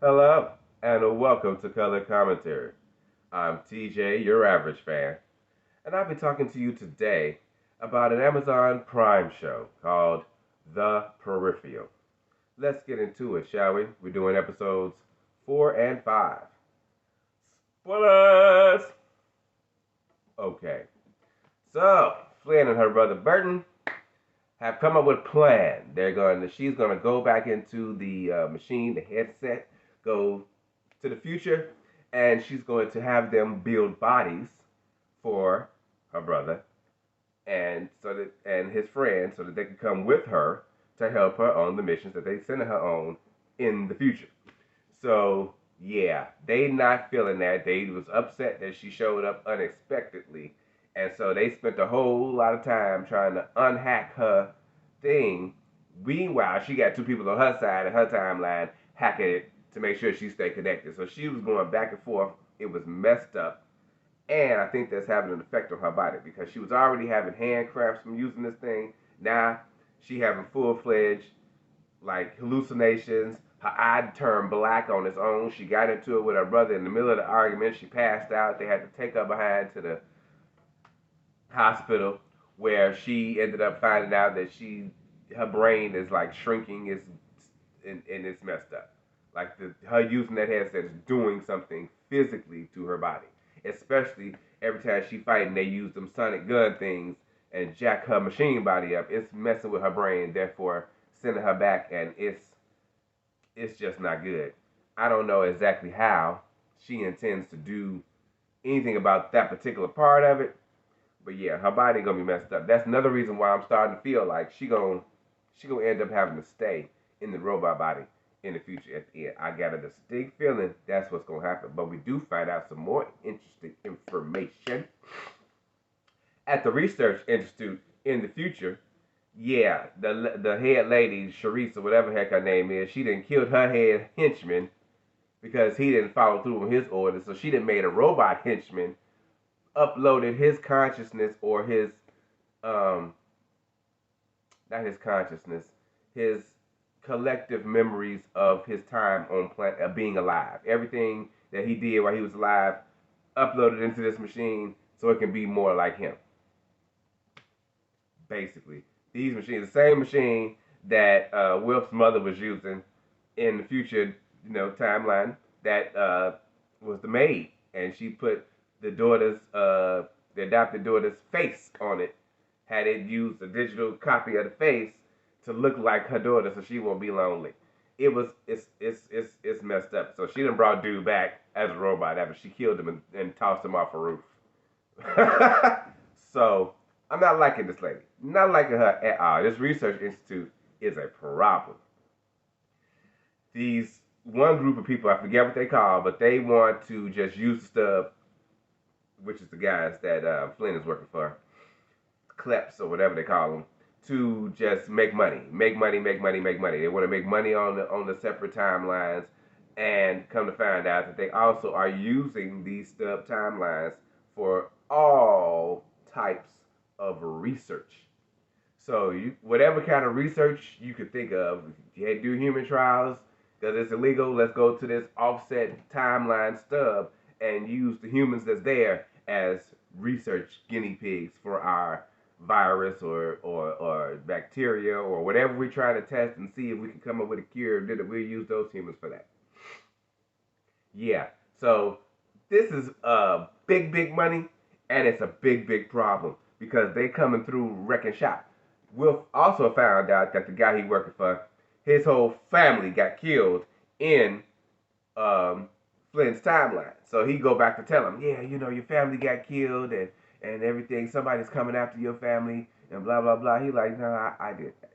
Hello, and welcome to Color Commentary. I'm TJ, your average fan, and I'll be talking to you today about an Amazon Prime show called The Peripheral. Let's get into it, shall we? We're doing episodes 4 and 5. Spoilers! Okay, so Flynn and her brother Burton have come up with a plan. She's going to go back into the machine, the headset, go to the future, and she's going to have them build bodies for her brother and his friends, so that they can come with her to help her on the missions that they send her on in the future. So yeah, they not feeling that. They was upset that she showed up unexpectedly, and so they spent a whole lot of time trying to unhack her thing. Meanwhile, she got two people on her side of her timeline hacking it to make sure she stayed connected. So she was going back and forth. It was messed up, and I think that's having an effect on her body because she was already having hand cramps from using this thing. Now she having full fledged like hallucinations. Her eye turned black on its own. She got into it with her brother in the middle of the argument. She passed out. They had to take her behind to the hospital where she ended up finding out that her brain is like shrinking, and it's messed up. Like her using that headset is doing something physically to her body. Especially every time she fighting, they use them sonic gun things and jack her machine body up. It's messing with her brain, therefore sending her back, and it's just not good. I don't know exactly how she intends to do anything about that particular part of it, but yeah, her body gonna be messed up. That's another reason why I'm starting to feel like she gonna end up having to stay in the robot body in the future at the end. I got a distinct feeling that's what's gonna happen. But we do find out some more interesting information at the research institute in the future. Yeah, the head lady, Sharice or whatever heck her name is, she didn't killed her head henchman because he didn't follow through on his orders. So she didn't made a robot henchman, uploaded his consciousness or his um not his consciousness, his collective memories of his time on planet being alive. Everything that he did while he was alive, uploaded into this machine so it can be more like him. Basically, these machines, the same machine that Wilf's mother was using in the future, timeline, that was the maid, and she put the the adopted daughter's face on it. Had it used a digital copy of the face to look like her daughter, so she won't be lonely. It's messed up. So she done brought dude back as a robot after she killed him and tossed him off a roof. So I'm not liking this lady. Not liking her at all. This research institute is a problem. These one group of people, I forget what they call, but they want to just use stuff, which is the guys that Flynn is working for, kleps or whatever they call them, to just make money, make money, make money, make money. They want to make money on the separate timelines, and come to find out that they also are using these stub timelines for all types of research. So whatever kind of research you could think of, if you had to do human trials because it's illegal, let's go to this offset timeline stub and use the humans that's there as research guinea pigs for our virus or bacteria or whatever we're trying to test and see if we can come up with a cure. We'll use those humans for that. Yeah. So this is big money, and it's a big problem because they coming through wrecking shop. Will also found out that the guy he working for, his whole family got killed in um, Flynn's timeline. So he go back to tell him, yeah, your family got killed and everything. Somebody's coming after your family and blah blah blah. He like, no, I did that.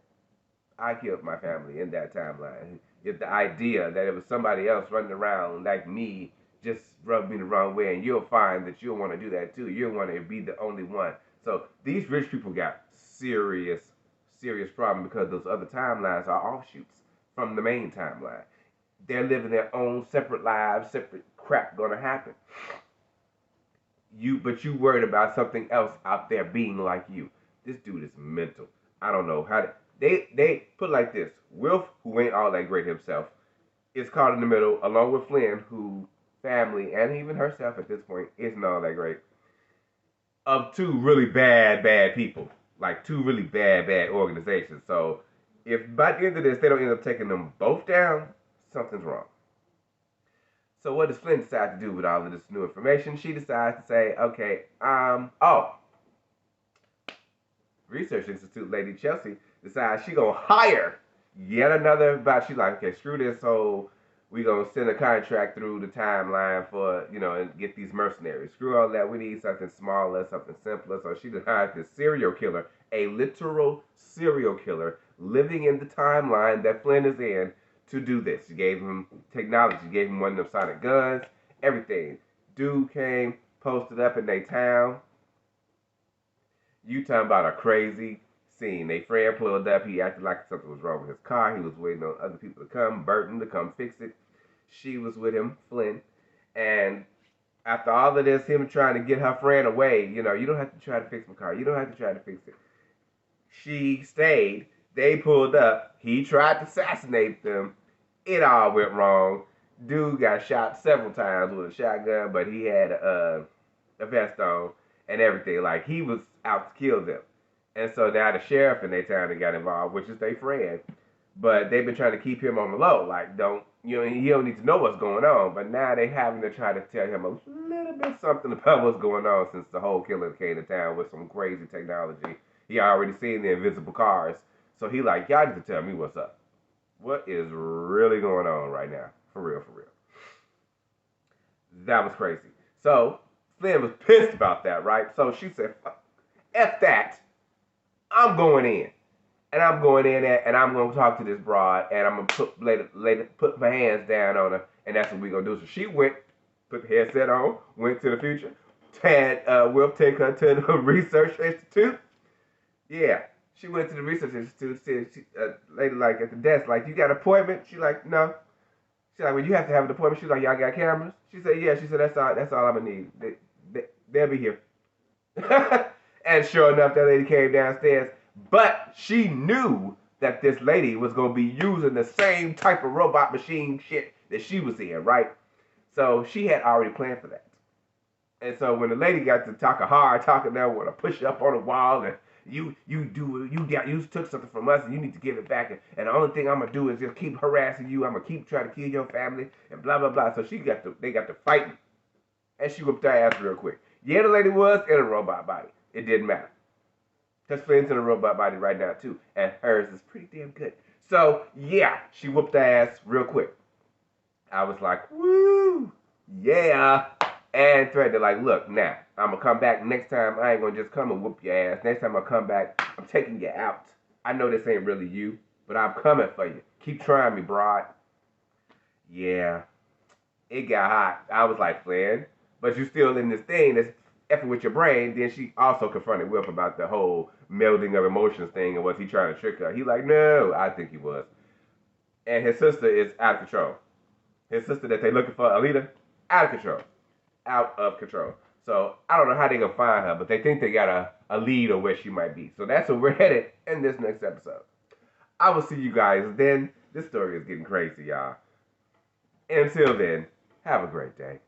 I killed my family in that timeline. If the idea that it was somebody else running around like me just rubbed me the wrong way, and you'll find that you'll want to do that too. You'll want to be the only one. So these rich people got serious problem because those other timelines are offshoots from the main timeline. They're living their own separate lives, separate crap gonna happen. But you worried about something else out there being like you. This dude is mental. I don't know how they put it like this. Wilf, who ain't all that great himself, is caught in the middle, along with Flynn, who family and even herself at this point isn't all that great, of two really bad people, like two really bad organizations. So if by the end of this they don't end up taking them both down, something's wrong. So what does Flynn decide to do with all of this new information? She decides to say, okay, Research Institute lady Chelsea decides she gonna hire yet another. But she's like, okay, screw this whole. We gonna send a contract through the timeline for and get these mercenaries. Screw all that. We need something smaller, something simpler. So she hired this serial killer, a literal serial killer living in the timeline that Flynn is in, to do this. She gave him technology. She gave him one of them sonic guns, everything. Dude came, posted up in their town. You talking about a crazy scene. They friend pulled up. He acted like something was wrong with his car. He was waiting on other people to come, Burton to come fix it. She was with him, Flynn. And after all of this, him trying to get her friend away, you don't have to try to fix my car. You don't have to try to fix it. She stayed. They pulled up. He tried to assassinate them. It all went wrong. Dude got shot several times with a shotgun, but he had a vest on and everything. Like, he was out to kill them. And so now the sheriff in their town got involved, which is their friend. But they've been trying to keep him on the low. Like, he don't need to know what's going on. But now they having to try to tell him a little bit something about what's going on, since the whole killer came to town with some crazy technology. He already seen the invisible cars. So he like, y'all need to tell me what's up. What is really going on right now? For real, for real. That was crazy. So Flynn was pissed about that, right? So she said, F that. I'm going in. And I'm going in there and I'm going to talk to this broad and I'm going to put my hands down on her. And that's what we're going to do. So she went, put the headset on, went to the future. Had Will take her to the Research Institute. Yeah. She went to the Research Institute. Said, lady like at the desk, like, you got an appointment? She like, no. She's like, well, you have to have an appointment. She's like, y'all got cameras? She said, yeah. She said, that's all I'm going to need. They'll be here. And sure enough, that lady came downstairs. But she knew that this lady was going to be using the same type of robot machine shit that she was in, right? So she had already planned for that. And so when the lady got to talking hard, talking there, want to push you up on the wall, and you took something from us and you need to give it back, and the only thing I'm gonna do is just keep harassing you. I'm gonna keep trying to kill your family and blah blah blah. So they got to fighting, and she whipped her ass real quick. Yeah, the lady was in a robot body. It didn't matter. Because Flynn's in a robot body right now too, and hers is pretty damn good. So yeah, she whooped her ass real quick. I was like, woo, yeah. And threatened, like, look, now, I'm going to come back next time. I ain't going to just come and whoop your ass. Next time I come back, I'm taking you out. I know this ain't really you, but I'm coming for you. Keep trying me, broad. Yeah, it got hot. I was like, Flynn, but you still in this thing that's effing with your brain. Then she also confronted Wilf about the whole melding of emotions thing, and was he trying to trick her? He like, no, I think he was. And his sister is out of control. His sister that they looking for, Alita, out of control. Out of control. So I don't know how they gonna find her, but they think they got a lead on where she might be. So that's where we're headed in this next episode. I will see you guys then. This story is getting crazy, y'all. Until then, have a great day.